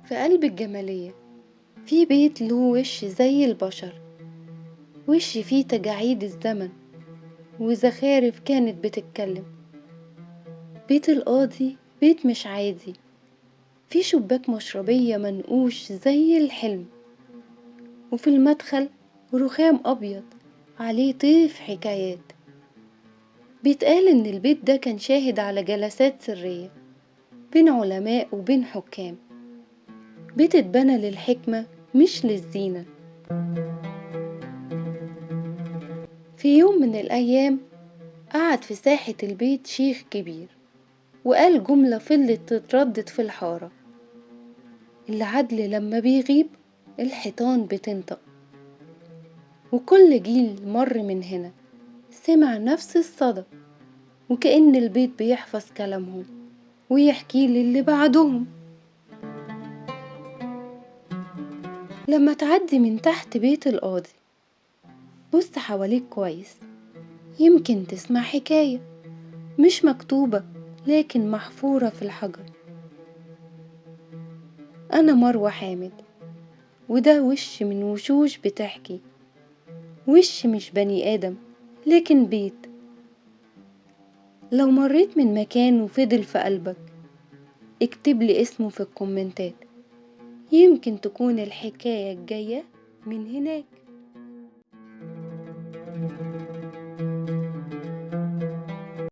في قلب الجمالية في بيت له وش زي البشر، وش فيه تجاعيد الزمن وزخارف كانت بتتكلم. بيت القاضي بيت مش عادي، فيه شباك مشربية منقوش زي الحلم، وفي المدخل رخام أبيض عليه طيف حكايات. بيتقال إن البيت ده كان شاهد على جلسات سرية بين علماء وبين حكام. بيت اتبنى للحكمة مش للزينة. في يوم من الأيام قعد في ساحة البيت شيخ كبير وقال جملة فضلت تتردد في الحارة: العدل لما بيغيب الحيطان بتنطق. وكل جيل مر من هنا سمع نفس الصدى، وكأن البيت بيحفظ كلامهم ويحكي للي بعدهم. لما تعدي من تحت بيت القاضي بص حواليك كويس، يمكن تسمع حكاية مش مكتوبة لكن محفورة في الحجر. أنا مروة حامد، وده وش من وشوش بتحكي، وش مش بني آدم لكن بيت. لو مريت من مكان وفضل في قلبك اكتب لي اسمه في الكومنتات، يمكن تكون الحكاية الجاية من هناك.